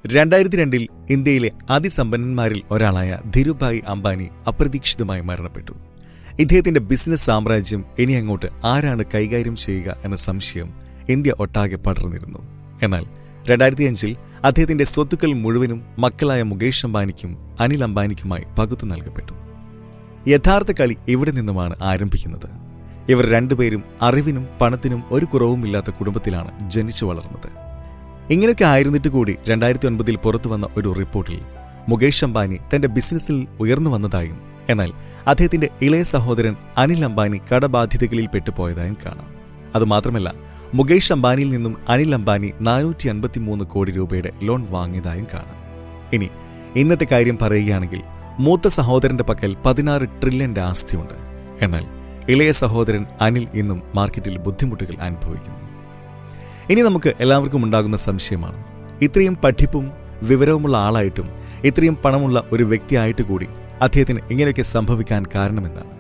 2002 ഇന്ത്യയിലെ അതിസമ്പന്നന്മാരിൽ ഒരാളായ ധീരുഭായ് അംബാനി അപ്രതീക്ഷിതമായി മരണപ്പെട്ടു. ഇദ്ദേഹത്തിന്റെ ബിസിനസ് സാമ്രാജ്യം ഇനി അങ്ങോട്ട് ആരാണ് കൈകാര്യം ചെയ്യുക എന്ന സംശയം ഇന്ത്യ ഒട്ടാകെ പടർന്നിരുന്നു. എന്നാൽ 2005 അദ്ദേഹത്തിന്റെ സ്വത്തുക്കൾ മുഴുവനും മക്കളായ മുകേഷ് അംബാനിക്കും അനിൽ അംബാനിക്കുമായി പകുത്തു നൽകപ്പെട്ടു. യഥാർത്ഥ കളി ഇവിടെ നിന്നുമാണ് ആരംഭിക്കുന്നത്. ഇവർ രണ്ടുപേരും അറിവിനും പണത്തിനും ഒരു കുറവുമില്ലാത്ത കുടുംബത്തിലാണ് ജനിച്ചു വളർന്നത്. ഇങ്ങനെയൊക്കെ ആയിരുന്നിട്ട് കൂടി 2009 പുറത്തുവന്ന ഒരു റിപ്പോർട്ടിൽ മുകേഷ് അംബാനി തന്റെ ബിസിനസ്സിൽ ഉയർന്നു വന്നതായും എന്നാൽ അദ്ദേഹത്തിന്റെ ഇളയ സഹോദരൻ അനിൽ അംബാനി കടബാധ്യതകളിൽ പെട്ടുപോയതായും കാണാം. അതുമാത്രമല്ല, മുകേഷ് അംബാനിയിൽ നിന്നും അനിൽ അംബാനി 453 കോടി രൂപയുടെ ലോൺ വാങ്ങിയതായും കാണാം. ഇനി ഇന്നത്തെ കാര്യം പറയുകയാണെങ്കിൽ മൂത്ത സഹോദരന്റെ പക്കൽ 16 ട്രില്യന്റെ ആസ്തിയുണ്ട്. എന്നാൽ ഇളയ സഹോദരൻ അനിൽ ഇന്നും മാർക്കറ്റിൽ ബുദ്ധിമുട്ടുകൾ അനുഭവിക്കുന്നു. ഇനി നമുക്ക് എല്ലാവർക്കും ഉണ്ടാകുന്ന സംശയമാണ്, ഇത്രയും പഠിപ്പും വിവരവുമുള്ള ആളായിട്ടും ഇത്രയും പണമുള്ള ഒരു വ്യക്തിയായിട്ട് കൂടി അദ്ദേഹത്തിന് ഇങ്ങനെയൊക്കെ സംഭവിക്കാൻ കാരണമെന്താണ്?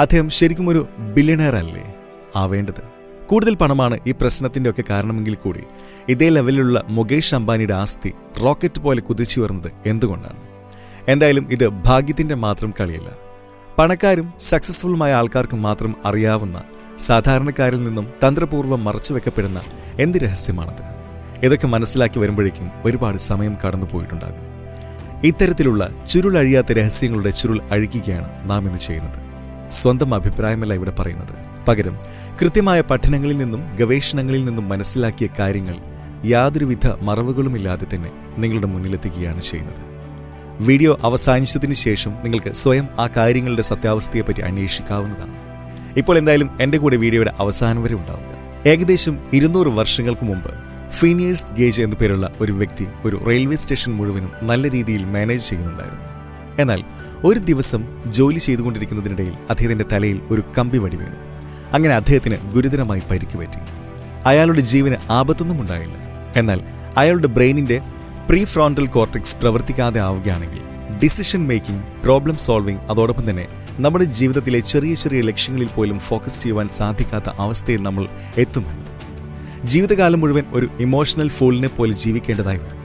അദ്ദേഹം ശരിക്കും ഒരു ബില്യണയർ അല്ലേ ആവേണ്ടത്? കൂടുതൽ പണമാണ് ഈ പ്രശ്നത്തിൻ്റെയൊക്കെ കാരണമെങ്കിൽ കൂടി ഇതേ ലെവലിലുള്ള മുകേഷ് അംബാനിയുടെ ആസ്തി റോക്കറ്റ് പോലെ കുതിച്ചുയർന്നത് എന്തുകൊണ്ടാണ്? എന്തായാലും ഇത് ഭാഗ്യത്തിന്റെ മാത്രം കളിയല്ല. പണക്കാരും സക്സസ്ഫുള്ളുമായ ആൾക്കാർക്കും മാത്രം അറിയാവുന്ന സാധാരണക്കാരിൽ നിന്നും തന്ത്രപൂർവ്വം മറച്ചുവെക്കപ്പെടുന്ന എന്ത് രഹസ്യമാണത്? ഇതൊക്കെ മനസ്സിലാക്കി വരുമ്പോഴേക്കും ഒരുപാട് സമയം കടന്നുപോയിട്ടുണ്ടാകും. ഇത്തരത്തിലുള്ള ചുരുളഴിയാത്ത രഹസ്യങ്ങളുടെ ചുരുൾ അഴിക്കുകയാണ് നാം ഇന്ന് ചെയ്യുന്നത്. സ്വന്തം അഭിപ്രായമല്ല ഇവിടെ പറയുന്നത്. പകരം കൃത്യമായ പഠനങ്ങളിൽ നിന്നും ഗവേഷണങ്ങളിൽ നിന്നും മനസ്സിലാക്കിയ കാര്യങ്ങൾ യാതൊരുവിധ മറവുകളുമില്ലാതെ തന്നെ നിങ്ങളുടെ മുന്നിലെത്തിക്കുകയാണ് ചെയ്യുന്നത്. വീഡിയോ അവസാനിച്ചതിന് ശേഷം നിങ്ങൾക്ക് സ്വയം ആ കാര്യങ്ങളുടെ സത്യാവസ്ഥയെപ്പറ്റി അന്വേഷിക്കാവുന്നതാണ്. ഇപ്പോൾ എന്തായാലും എൻ്റെ കൂടെ വീഡിയോയുടെ അവസാനം വരെ ഉണ്ടാവുക. ഏകദേശം 200 വർഷങ്ങൾക്ക് മുമ്പ് ഫീനിയേഴ്സ് ഗേജ് എന്നു പേരുള്ള ഒരു വ്യക്തി ഒരു റെയിൽവേ സ്റ്റേഷൻ മുഴുവനും നല്ല രീതിയിൽ മാനേജ് ചെയ്യുന്നുണ്ടായിരുന്നു. എന്നാൽ ഒരു ദിവസം ജോലി ചെയ്തുകൊണ്ടിരിക്കുന്നതിനിടയിൽ അദ്ദേഹത്തിന്റെ തലയിൽ ഒരു കമ്പി വടി വീണു. അങ്ങനെ അദ്ദേഹത്തിന് ഗുരുതരമായി പരിക്ക് പറ്റി. അയാളുടെ ജീവന് ആപത്തൊന്നും ഉണ്ടായില്ല. എന്നാൽ അയാളുടെ ബ്രെയിനിന്റെ പ്രീ ഫ്രോണ്ടൽ കോർട്ടെക്സ് പ്രവർത്തിക്കാതെ ആവുകയാണെങ്കിൽ ഡിസിഷൻ മേക്കിംഗ്, പ്രോബ്ലം സോൾവിംഗ്, അതോടൊപ്പം തന്നെ നമ്മുടെ ജീവിതത്തിലെ ചെറിയ ചെറിയ ലക്ഷ്യങ്ങളിൽ പോലും ഫോക്കസ് ചെയ്യുവാൻ സാധിക്കാത്ത അവസ്ഥയിൽ നമ്മൾ എത്തുമെന്നത്. ജീവിതകാലം മുഴുവൻ ഒരു ഇമോഷണൽ ഫൂളിനെ പോലെ ജീവിക്കേണ്ടതായി വരും.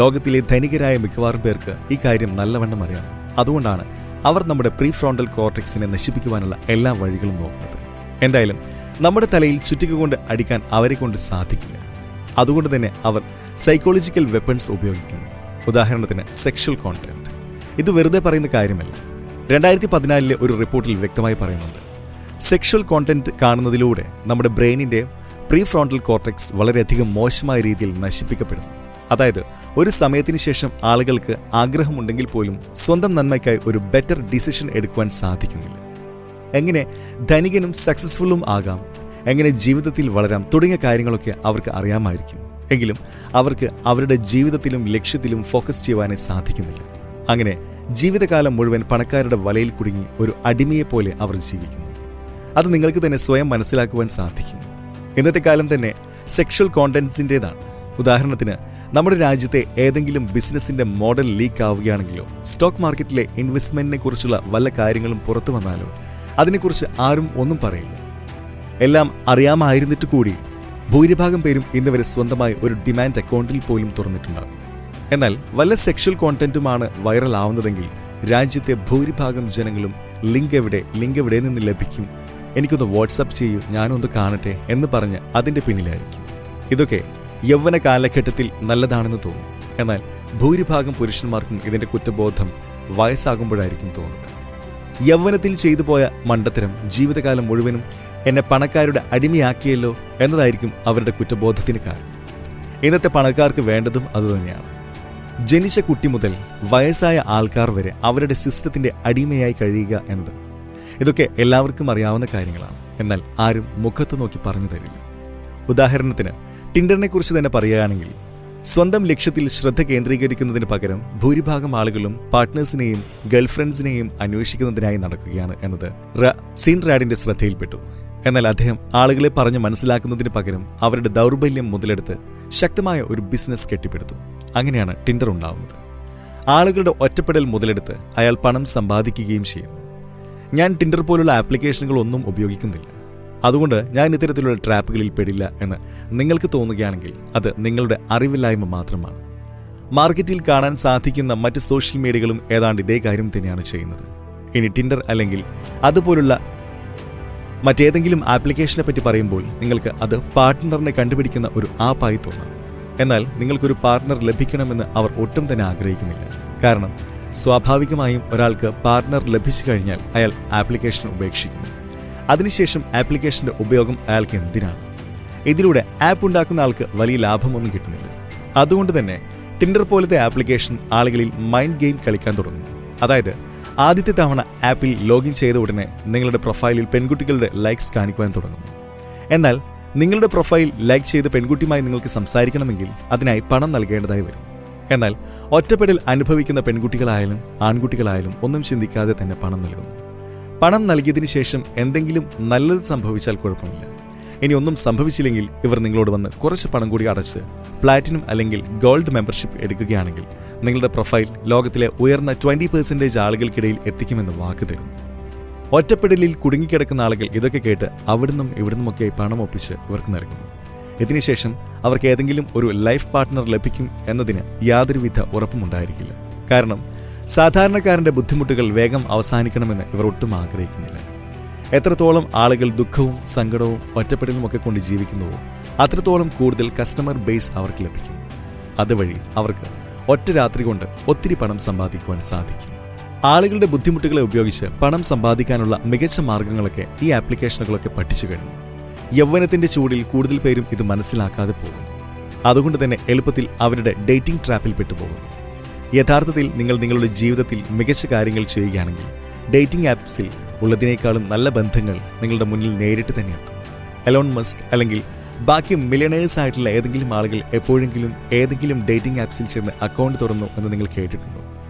ലോകത്തിലെ ധനികരായ മിക്കവാറും പേർക്ക് ഈ കാര്യം നല്ലവണ്ണം അറിയാം. അതുകൊണ്ടാണ് അവർ നമ്മുടെ പ്രീ ഫ്രോണ്ടൽ കോർട്ടെക്സിനെ നശിപ്പിക്കുവാനുള്ള എല്ലാ വഴികളും നോക്കുന്നത്. എന്തായാലും നമ്മുടെ തലയിൽ ചുറ്റിക കൊണ്ട് അടിക്കാൻ അവരെ കൊണ്ട് സാധിക്കില്ല. അതുകൊണ്ട് തന്നെ അവർ സൈക്കോളജിക്കൽ വെപ്പൺസ് ഉപയോഗിക്കുന്നു. ഉദാഹരണത്തിന് സെക്ഷൽ കോണ്ടന്റ്. ഇത് വെറുതെ പറയുന്ന കാര്യമല്ല. 2014 ഒരു റിപ്പോർട്ടിൽ വ്യക്തമായി പറയുന്നുണ്ട്, സെക്ഷൽ കോണ്ടന്റ് കാണുന്നതിലൂടെ നമ്മുടെ ബ്രെയിനിന്റെ പ്രീ ഫ്രോണ്ടൽ കോർട്ടെക്സ് വളരെയധികം മോശമായ രീതിയിൽ നശിപ്പിക്കപ്പെടുന്നു. അതായത് ഒരു സമയത്തിന് ശേഷം ആളുകൾക്ക് ആഗ്രഹമുണ്ടെങ്കിൽ പോലും സ്വന്തം നന്മയ്ക്കായി ഒരു ബെറ്റർ ഡിസിഷൻ എടുക്കുവാൻ സാധിക്കുന്നില്ല. എങ്ങനെ ധനികനും സക്സസ്ഫുള്ളും ആകാം, എങ്ങനെ ജീവിതത്തിൽ വളരാം തുടങ്ങിയ കാര്യങ്ങളൊക്കെ അവർക്ക് അറിയാമായിരിക്കും. എങ്കിലും അവർക്ക് അവരുടെ ജീവിതത്തിലും ലക്ഷ്യത്തിലും ഫോക്കസ് ചെയ്യുവാനേ സാധിക്കുന്നില്ല. അങ്ങനെ ജീവിതകാലം മുഴുവൻ പണക്കാരുടെ വലയിൽ കുടുങ്ങി ഒരു അടിമയെപ്പോലെ അവർ ജീവിക്കുന്നു. അത് നിങ്ങൾക്ക് തന്നെ സ്വയം മനസ്സിലാക്കുവാൻ സാധിക്കും. ഇന്നത്തെ കാലം തന്നെ സെക്ഷൽ കോണ്ടന്റ്സിൻ്റെതാണ്. ഉദാഹരണത്തിന്, നമ്മുടെ രാജ്യത്തെ ഏതെങ്കിലും ബിസിനസിന്റെ മോഡൽ ലീക്ക് ആവുകയാണെങ്കിലോ സ്റ്റോക്ക് മാർക്കറ്റിലെ ഇൻവെസ്റ്റ്മെന്റിനെ കുറിച്ചുള്ള വല്ല കാര്യങ്ങളും പുറത്തു വന്നാലോ അതിനെക്കുറിച്ച് ആരും ഒന്നും പറയില്ല. എല്ലാം അറിയാമായിരുന്നിട്ട് കൂടി ഭൂരിഭാഗം പേരും ഇന്നുവരെ സ്വന്തമായി ഒരു ഡിമാൻഡ് അക്കൗണ്ടിൽ പോലും തുറന്നിട്ടുണ്ടാവില്ല. എന്നാൽ വല്ല സെക്ഷൽ കോണ്ടന്റുമാണ് വൈറൽ ആവുന്നതെങ്കിൽ രാജ്യത്തെ ഭൂരിഭാഗം ജനങ്ങളും ലിങ്ക് എവിടെ നിന്ന് ലഭിക്കും, എനിക്കൊന്ന് വാട്സപ്പ് ചെയ്യൂ, ഞാനൊന്ന് കാണട്ടെ എന്ന് പറഞ്ഞ് അതിൻ്റെ പിന്നിലായിരിക്കും. ഇതൊക്കെ യൗവന കാലഘട്ടത്തിൽ നല്ലതാണെന്ന് തോന്നും. എന്നാൽ ഭൂരിഭാഗം പുരുഷന്മാർക്കും ഇതിൻ്റെ കുറ്റബോധം വയസ്സാകുമ്പോഴായിരിക്കും തോന്നുക. യൗവനത്തിൽ ചെയ്തു പോയ മണ്ടത്തരം ജീവിതകാലം മുഴുവനും എന്നെ പണക്കാരുടെ അടിമയാക്കിയല്ലോ എന്നതായിരിക്കും അവരുടെ കുറ്റബോധത്തിന് കാരണം. ഇന്നത്തെ പണക്കാർക്ക് വേണ്ടതും അതുതന്നെയാണ്. ജനിച്ച കുട്ടി മുതൽ വയസ്സായ ആൾക്കാർ വരെ അവരുടെ സിസ്റ്റത്തിന്റെ അടിമയായി കഴിയുക എന്നത്. ഇതൊക്കെ എല്ലാവർക്കും അറിയാവുന്ന കാര്യങ്ങളാണ്. എന്നാൽ ആരും മുഖത്ത് നോക്കി പറഞ്ഞു തരില്ല. ഉദാഹരണത്തിന്, ടിൻഡറിനെ കുറിച്ച് തന്നെ പറയുകയാണെങ്കിൽ സ്വന്തം ലക്ഷ്യത്തിൽ ശ്രദ്ധ കേന്ദ്രീകരിക്കുന്നതിന് പകരം ഭൂരിഭാഗം ആളുകളും പാർട്ട്നേഴ്സിനെയും ഗേൾഫ്രണ്ട്സിനെയും അന്വേഷിക്കുന്നതിനായി നടക്കുകയാണ് എന്നത് സീൻ റാഡിന്റെ ശ്രദ്ധയിൽപ്പെട്ടു. എന്നാൽ അദ്ദേഹം ആളുകളെ പറഞ്ഞ് മനസ്സിലാക്കുന്നതിന് പകരം അവരുടെ ദൗർബല്യം മുതലെടുത്ത് ശക്തമായ ഒരു ബിസിനസ് കെട്ടിപ്പടുത്തു. അങ്ങനെയാണ് ടിൻഡർ ഉണ്ടാവുന്നത്. ആളുകളുടെ ഒറ്റപ്പെടൽ മുതലെടുത്ത് അയാൾ പണം സമ്പാദിക്കുകയും ചെയ്യുന്നു. ഞാൻ ടിൻഡർ പോലുള്ള ആപ്ലിക്കേഷനുകളൊന്നും ഉപയോഗിക്കുന്നില്ല. അതുകൊണ്ട് ഞാൻ ഇത്തരത്തിലുള്ള ട്രാപ്പുകളിൽ പെടില്ല എന്ന് നിങ്ങൾക്ക് തോന്നുകയാണെങ്കിൽ അത് നിങ്ങളുടെ അറിവില്ലായ്മ മാത്രമാണ്. മാർക്കറ്റിൽ കാണാൻ സാധിക്കുന്ന മറ്റ് സോഷ്യൽ മീഡിയകളും ഏതാണ്ട് ഇതേ കാര്യം തന്നെയാണ് ചെയ്യുന്നത്. ഇനി ടിൻഡർ അല്ലെങ്കിൽ അതുപോലുള്ള മറ്റേതെങ്കിലും ആപ്ലിക്കേഷനെ പറ്റി പറയുമ്പോൾ നിങ്ങൾക്ക് അത് പാർട്ട്ണറിനെ കണ്ടുപിടിക്കുന്ന ഒരു ആപ്പായി തോന്നാം. എന്നാൽ നിങ്ങൾക്കൊരു പാർട്ട്ണർ ലഭിക്കണമെന്ന് അവർ ഒട്ടും തന്നെ ആഗ്രഹിക്കുന്നില്ല. കാരണം സ്വാഭാവികമായും ഒരാൾക്ക് പാർട്ട്ണർ ലഭിച്ചു കഴിഞ്ഞാൽ അയാൾ ആപ്ലിക്കേഷൻ ഉപേക്ഷിക്കുന്നു. അതിനുശേഷം ആപ്ലിക്കേഷന്റെ ഉപയോഗം അയാൾക്ക് എന്തിനാണ്? ഇതിലൂടെ ആപ്പ് ഉണ്ടാക്കുന്ന ആൾക്ക് വലിയ ലാഭമൊന്നും കിട്ടുന്നില്ല. അതുകൊണ്ട് തന്നെ ടിൻഡർ പോലത്തെ ആപ്ലിക്കേഷൻ ആളുകളിൽ മൈൻഡ് ഗെയിം കളിക്കാൻ തുടങ്ങുന്നു. അതായത് ആദ്യത്തെ തവണ ആപ്പിൽ ലോഗിൻ ചെയ്ത ഉടനെ നിങ്ങളുടെ പ്രൊഫൈലിൽ പെൺകുട്ടികളുടെ ലൈക്സ് കാണിക്കുവാൻ തുടങ്ങുന്നു. എന്നാൽ നിങ്ങളുടെ പ്രൊഫൈൽ ലൈക്ക് ചെയ്ത പെൺകുട്ടിയുമായി നിങ്ങൾക്ക് സംസാരിക്കണമെങ്കിൽ അതിനായി പണം നൽകേണ്ടതായി വരും. എന്നാൽ ഒറ്റപ്പെടൽ അനുഭവിക്കുന്ന പെൺകുട്ടികളായാലും ആൺകുട്ടികളായാലും ഒന്നും ചിന്തിക്കാതെ തന്നെ പണം നൽകുന്നു. പണം നൽകിയതിനു ശേഷം എന്തെങ്കിലും നല്ലത് സംഭവിച്ചാൽ കുഴപ്പമില്ല. ഇനി ഒന്നും സംഭവിച്ചില്ലെങ്കിൽ ഇവർ നിങ്ങളോട് വന്ന് കുറച്ച് പണം കൂടി അടച്ച് പ്ലാറ്റിനം അല്ലെങ്കിൽ ഗോൾഡ് മെമ്പർഷിപ്പ് എടുക്കുകയാണെങ്കിൽ നിങ്ങളുടെ പ്രൊഫൈൽ ലോകത്തിലെ ഉയർന്ന 20% ആളുകൾക്കിടയിൽ എത്തിക്കുമെന്ന് വാക്ക് തരുന്നു. ഒറ്റപ്പെടലിൽ കുടുങ്ങിക്കിടക്കുന്ന ആളുകൾ ഇതൊക്കെ കേട്ട് അവിടുന്നും ഇവിടുന്നുമൊക്കെ പണം ഒപ്പിച്ച് ഇവർക്ക് നൽകുന്നു. ഇതിനുശേഷം അവർക്ക് ഏതെങ്കിലും ഒരു ലൈഫ് പാർട്ട്ണർ ലഭിക്കും എന്നതിന് യാതൊരുവിധ ഉറപ്പുമുണ്ടായിരിക്കില്ല. കാരണം സാധാരണക്കാരന്റെ ബുദ്ധിമുട്ടുകൾ വേഗം അവസാനിക്കണമെന്ന് ഇവർ ഒട്ടും ആഗ്രഹിക്കുന്നില്ല. എത്രത്തോളം ആളുകൾ ദുഃഖവും സങ്കടവും ഒറ്റപ്പെടലുമൊക്കെ കൊണ്ട് ജീവിക്കുന്നുവോ അത്രത്തോളം കൂടുതൽ കസ്റ്റമർ ബേസ് അവർക്ക് ലഭിക്കും. അതുവഴി അവർക്ക് ഒറ്റ രാത്രി കൊണ്ട് ഒത്തിരി പണം സമ്പാദിക്കുവാൻ സാധിക്കും. ആളുകളുടെ ബുദ്ധിമുട്ടുകളെ ഉപയോഗിച്ച് പണം സമ്പാദിക്കാനുള്ള മികച്ച മാർഗങ്ങളൊക്കെ ഈ ആപ്ലിക്കേഷനുകളൊക്കെ പഠിച്ചു കഴിഞ്ഞു. യൗവനത്തിന്റെ ചൂടിൽ കൂടുതൽ പേരും ഇത് മനസ്സിലാക്കാതെ പോകുന്നു. അതുകൊണ്ട് തന്നെ എളുപ്പത്തിൽ അവരുടെ ഡേറ്റിംഗ് ട്രാപ്പിൽ പെട്ടുപോകുന്നു. യഥാർത്ഥത്തിൽ നിങ്ങൾ നിങ്ങളുടെ ജീവിതത്തിൽ മികച്ച കാര്യങ്ങൾ ചെയ്യുകയാണെങ്കിൽ ഡേറ്റിംഗ് ആപ്സിൽ ഉള്ളതിനേക്കാളും നല്ല ബന്ധങ്ങൾ നിങ്ങളുടെ മുന്നിൽ നേരിട്ട് തന്നെ എത്തും. എലോൺ മസ്ക് അല്ലെങ്കിൽ ബാക്കി മില്യണേഴ്സ് ആയിട്ടുള്ള ഏതെങ്കിലും ആളുകൾ എപ്പോഴെങ്കിലും ഏതെങ്കിലും ഡേറ്റിംഗ് ആപ്സിൽ ചെന്ന് അക്കൗണ്ട് തുറന്നു എന്ന് നിങ്ങൾ കേട്ടിട്ടുണ്ടോ?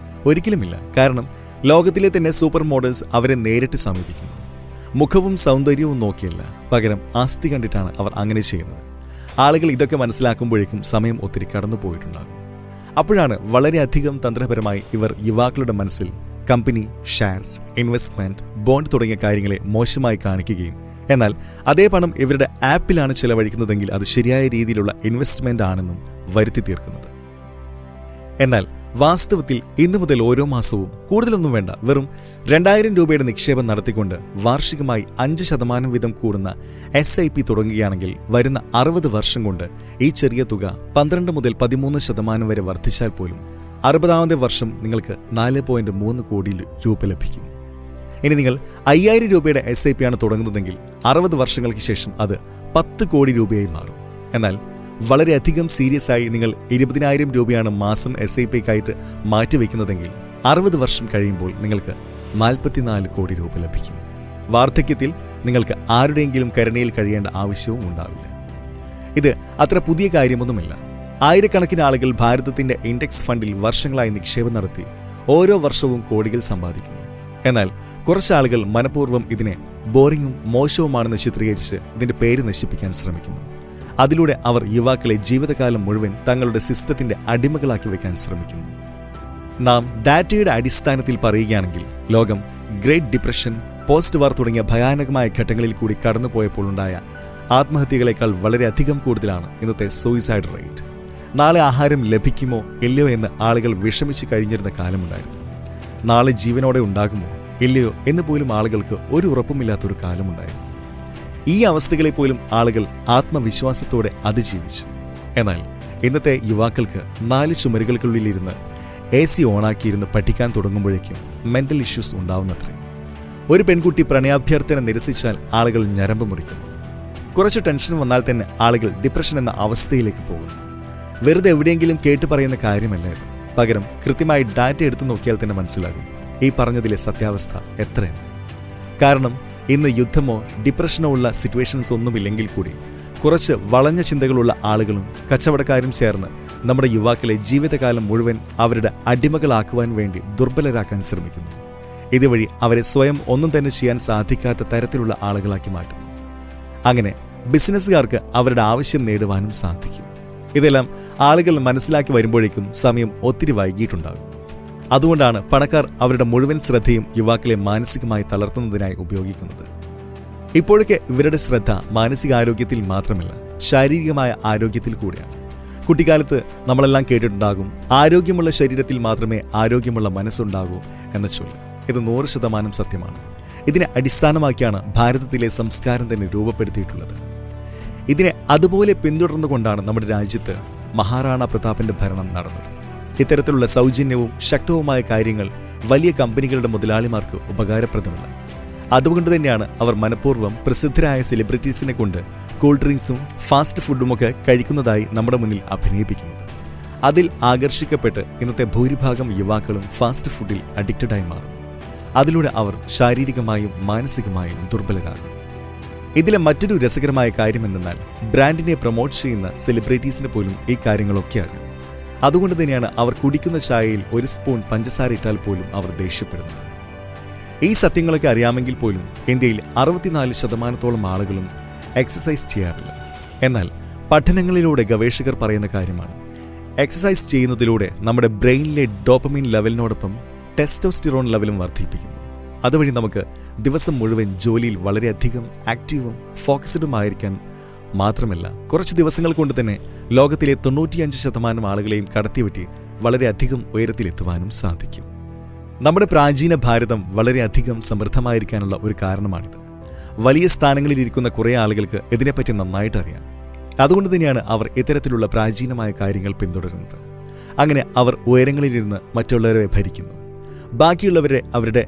ഒരിക്കലുമില്ല. കാരണം ലോകത്തിലെ തന്നെ സൂപ്പർ മോഡൽസ് അവരെ നേരിട്ട് സമീപിക്കുന്നു. മുഖവും സൗന്ദര്യവും നോക്കിയല്ല, പകരം ആസ്തി കണ്ടിട്ടാണ് അവർ അങ്ങനെ ചെയ്യുന്നത്. ആളുകൾ ഇതൊക്കെ മനസ്സിലാക്കുമ്പോഴേക്കും സമയം ഒത്തിരി കടന്നു പോയിട്ടുണ്ടാകും. അപ്പോഴാണ് വളരെയധികം തന്ത്രപരമായി ഇവർ യുവാക്കളുടെ മനസ്സിൽ കമ്പനി, ഷെയർസ്, ഇൻവെസ്റ്റ്മെന്റ്, ബോണ്ട് തുടങ്ങിയ കാര്യങ്ങളെ മോശമായി കാണിക്കുകയും എന്നാൽ അതേ പണം ഇവരുടെ ആപ്പിലാണ് ചെലവഴിക്കുന്നതെങ്കിൽ അത് ശരിയായ രീതിയിലുള്ള ഇൻവെസ്റ്റ്മെന്റ് ആണെന്നും വരുത്തി തീർക്കുന്നത്. എന്നാൽ വാസ്തവത്തിൽ ഇന്നു മുതൽ ഓരോ മാസവും കൂടുതലൊന്നും വേണ്ട, വെറും 2000 രൂപയുടെ നിക്ഷേപം നടത്തിക്കൊണ്ട് വാർഷികമായി 5% വീതം കൂടുന്ന SIP തുടങ്ങുകയാണെങ്കിൽ വരുന്ന 60 വർഷം കൊണ്ട് ഈ ചെറിയ തുക 12 മുതൽ 13% വരെ വർദ്ധിച്ചാൽ പോലും 60ാമത്തെ വർഷം നിങ്ങൾക്ക് 4.3 കോടി രൂപ ലഭിക്കും. ഇനി നിങ്ങൾ 5000 രൂപയുടെ SIP ആണ് തുടങ്ങുന്നതെങ്കിൽ 60 വർഷങ്ങൾക്ക് ശേഷം അത് 10 കോടി രൂപയായി മാറും. എന്നാൽ വളരെയധികം സീരിയസ് ആയി നിങ്ങൾ 20,000 രൂപയാണ് മാസം SIPക്കായിട്ട് മാറ്റിവെക്കുന്നതെങ്കിൽ 60 വർഷം കഴിയുമ്പോൾ നിങ്ങൾക്ക് 44 കോടി രൂപ ലഭിക്കും. വാർദ്ധക്യത്തിൽ നിങ്ങൾക്ക് ആരുടെയെങ്കിലും കരുണയിൽ കഴിയേണ്ട ആവശ്യവും ഉണ്ടാവില്ല. ഇത് അത്ര പുതിയ കാര്യമൊന്നുമില്ല. ആയിരക്കണക്കിന് ആളുകൾ ഭാരതത്തിന്റെ ഇൻഡെക്സ് ഫണ്ടിൽ വർഷങ്ങളായി നിക്ഷേപം നടത്തി ഓരോ വർഷവും കോടികൾ സമ്പാദിക്കുന്നു. എന്നാൽ കുറച്ച് ആളുകൾ മനഃപൂർവ്വം ഇതിനെ ബോറിങ്ങും മോശവുമാണെന്ന് ചിത്രീകരിച്ച് ഇതിന്റെ പേര് നശിപ്പിക്കാൻ ശ്രമിക്കുന്നു. അതിലൂടെ അവർ യുവാക്കളെ ജീവിതകാലം മുഴുവൻ തങ്ങളുടെ സിസ്റ്റത്തിന്റെ അടിമകളാക്കി വയ്ക്കാൻ ശ്രമിക്കുന്നു. നാം ഡാറ്റയുടെ അടിസ്ഥാനത്തിൽ പറയുകയാണെങ്കിൽ ലോകം ഗ്രേറ്റ് ഡിപ്രഷൻ, പോസ്റ്റ് വാർ തുടങ്ങിയ ഭയാനകമായ ഘട്ടങ്ങളിൽ കൂടി കടന്നുപോയപ്പോൾ ഉണ്ടായ ആത്മഹത്യകളെക്കാൾ വളരെയധികം കൂടുതലാണ് ഇന്നത്തെ സൂയിസൈഡ് റേറ്റ്. നാളെ ആഹാരം ലഭിക്കുമോ ഇല്ലയോ എന്ന് ആളുകൾ വിഷമിച്ച് കഴിഞ്ഞിരുന്ന കാലമുണ്ടായിരുന്നു. നാളെ ജീവനോടെ ഉണ്ടാകുമോ ഇല്ലയോ എന്ന് പോലും ആളുകൾക്ക് ഒരു ഉറപ്പുമില്ലാത്തൊരു കാലമുണ്ടായിരുന്നു. ഈ അവസ്ഥകളെ പോലും ആളുകൾ ആത്മവിശ്വാസത്തോടെ അതിജീവിച്ചു. എന്നാൽ ഇന്നത്തെ യുവാക്കൾക്ക് 4 ചുമരുകൾക്കുള്ളിലിരുന്ന് AC ഓണാക്കിയിരുന്ന് പഠിക്കാൻ തുടങ്ങുമ്പോഴേക്കും മെന്റൽ ഇഷ്യൂസ് ഉണ്ടാവുന്നത്രേ. ഒരു പെൺകുട്ടി പ്രണയാഭ്യർത്ഥന നിരസിച്ചാൽ ആളുകൾ ഞരമ്പ് മുറിക്കുന്നു. കുറച്ച് ടെൻഷൻ വന്നാൽ തന്നെ ആളുകൾ ഡിപ്രഷൻ എന്ന അവസ്ഥയിലേക്ക് പോകുന്നു. വെറുതെ എവിടെയെങ്കിലും കേട്ട് പറയുന്ന കാര്യമല്ല ഇത്. പകരം കൃത്യമായി ഡാറ്റ എടുത്തു നോക്കിയാൽ തന്നെ മനസ്സിലാകും ഈ പറഞ്ഞതിലെ സത്യാവസ്ഥ എത്രയെന്ന്. കാരണം ഇന്ന് യുദ്ധമോ ഡിപ്രഷനോ ഉള്ള സിറ്റുവേഷൻസ് ഒന്നുമില്ലെങ്കിൽ കൂടി കുറച്ച് വളഞ്ഞ ചിന്തകളുള്ള ആളുകളും കച്ചവടക്കാരും ചേർന്ന് നമ്മുടെ യുവാക്കളെ ജീവിതകാലം മുഴുവൻ അവരുടെ അടിമകളാക്കുവാൻ വേണ്ടി ദുർബലരാക്കാൻ ശ്രമിക്കുന്നു. ഇതുവഴി അവരെ സ്വയം ഒന്നും തന്നെ ചെയ്യാൻ സാധിക്കാത്ത തരത്തിലുള്ള ആളുകളാക്കി മാറ്റുന്നു. അങ്ങനെ ബിസിനസ്സുകാർക്ക് അവരുടെ ആവശ്യം നേടുവാനും സാധിക്കും. ഇതെല്ലാം ആളുകൾ മനസ്സിലാക്കി വരുമ്പോഴേക്കും സമയം ഒത്തിരി വൈകിയിട്ടുണ്ടാകും. അതുകൊണ്ടാണ് പണക്കാർ അവരുടെ മുഴുവൻ ശ്രദ്ധയും യുവാക്കളെ മാനസികമായി തളർത്തുന്നതിനായി ഉപയോഗിക്കുന്നത്. ഇപ്പോഴൊക്കെ ഇവരുടെ ശ്രദ്ധ മാനസികാരോഗ്യത്തിൽ മാത്രമല്ല, ശാരീരികമായ ആരോഗ്യത്തിൽ കൂടിയാണ്. കുട്ടിക്കാലത്ത് നമ്മളെല്ലാം കേട്ടിട്ടുണ്ടാകും, ആരോഗ്യമുള്ള ശരീരത്തിൽ മാത്രമേ ആരോഗ്യമുള്ള മനസ്സുണ്ടാകൂ എന്ന ചൊല്ല്. ഇത് 100% സത്യമാണ്. ഇതിനെ അടിസ്ഥാനമാക്കിയാണ് ഭാരതത്തിലെ സംസ്കാരം തന്നെ രൂപപ്പെടുത്തിയിട്ടുള്ളത്. ഇതിനെ അതുപോലെ പിന്തുടർന്നുകൊണ്ടാണ് നമ്മുടെ രാജ്യത്ത് മഹാറാണ പ്രതാപിന്റെ ഭരണം നടന്നത്. ഇത്തരത്തിലുള്ള സൗജന്യവും ശക്തവുമായ കാര്യങ്ങൾ വലിയ കമ്പനികളുടെ മുതലാളിമാർക്ക് ഉപകാരപ്രദമല്ല. അതുകൊണ്ട് തന്നെയാണ് അവർ മനഃപൂർവ്വം പ്രസിദ്ധരായ സെലിബ്രിറ്റീസിനെ കൊണ്ട് കൂൾ ഡ്രിങ്ക്സും ഫാസ്റ്റ് ഫുഡുമൊക്കെ കഴിക്കുന്നതായി നമ്മുടെ മുന്നിൽ അഭിനയിപ്പിക്കുന്നത്. അതിൽ ആകർഷിക്കപ്പെട്ട് ഇന്നത്തെ ഭൂരിഭാഗം യുവാക്കളും ഫാസ്റ്റ് ഫുഡിൽ അഡിക്റ്റഡായി മാറുന്നു. അതിലൂടെ അവർ ശാരീരികമായും മാനസികമായും ദുർബലരാകുന്നു. ഇതിലെ മറ്റൊരു രസകരമായ കാര്യം എന്തെന്നാൽ ബ്രാൻഡിനെ പ്രൊമോട്ട് ചെയ്യുന്ന സെലിബ്രിറ്റീസിന് പോലും ഈ കാര്യങ്ങളൊക്കെ അറിയാം. അതുകൊണ്ട് തന്നെയാണ് അവർ കുടിക്കുന്ന ചായയിൽ 1 സ്പൂൺ പഞ്ചസാര ഇട്ടാൽ പോലും അവർ ദേഷ്യപ്പെടുന്നത്. ഈ സത്യങ്ങളൊക്കെ അറിയാമെങ്കിൽ പോലും ഇന്ത്യയിൽ 64% ആളുകളും എക്സസൈസ് ചെയ്യാറില്ല. എന്നാൽ പഠനങ്ങളിലൂടെ ഗവേഷകർ പറയുന്ന കാര്യമാണ്, എക്സസൈസ് ചെയ്യുന്നതിലൂടെ നമ്മുടെ ബ്രെയിനിലെ ഡോപ്പമൈൻ ലെവലിനോടൊപ്പം ടെസ്റ്റോസ്റ്റിറോൺ ലെവലും വർദ്ധിപ്പിക്കുന്നു. അതുവഴി നമുക്ക് ദിവസം മുഴുവൻ ജോലിയിൽ വളരെയധികം ആക്റ്റീവും ഫോക്കസ്ഡുമായിരിക്കാൻ മാത്രമല്ല, കുറച്ച് ദിവസങ്ങൾ കൊണ്ട് തന്നെ ലോകത്തിലെ 95% ആളുകളെയും കടത്തിവെട്ടി വളരെയധികം ഉയരത്തിലെത്തുവാനും സാധിക്കും. നമ്മുടെ പ്രാചീന ഭാരതം വളരെയധികം സമൃദ്ധമായിരിക്കാനുള്ള ഒരു കാരണമാണിത്. വലിയ സ്ഥാനങ്ങളിലിരിക്കുന്ന കുറേ ആളുകൾക്ക് ഇതിനെപ്പറ്റി നന്നായിട്ട് അറിയാം. അതുകൊണ്ട് തന്നെയാണ് അവർ ഇത്തരത്തിലുള്ള പ്രാചീനമായ കാര്യങ്ങൾ പിന്തുടരുന്നത്. അങ്ങനെ അവർ ഉയരങ്ങളിലിരുന്ന് മറ്റുള്ളവരെ ഭരിക്കുന്നു. ബാക്കിയുള്ളവരെ അവരുടെ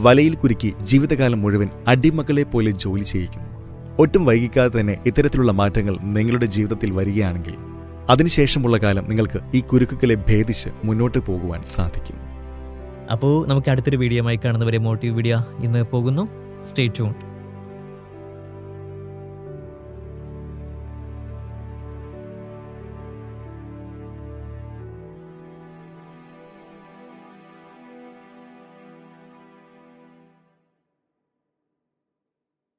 വലയിൽ കുരുക്കി ജീവിതകാലം മുഴുവൻ അടിമകളെ പോലെ ജോലി ചെയ്യിക്കുന്നു. ഒട്ടും വൈകിക്കാതെ തന്നെ ഇത്തരത്തിലുള്ള മാറ്റങ്ങൾ നിങ്ങളുടെ ജീവിതത്തിൽ വരികയാണെങ്കിൽ അതിനുശേഷമുള്ള കാലം നിങ്ങൾക്ക് ഈ കുരുക്കുകളെ ഭേദിച്ച് മുന്നോട്ട് പോകുവാൻ സാധിക്കും. അപ്പോൾ നമുക്ക് അടുത്തൊരു വീഡിയോയുമായി കാണുന്നവരെ മോട്ടീവ് വീഡിയോ ഇന്ന് പോകുന്നു. Stay tuned.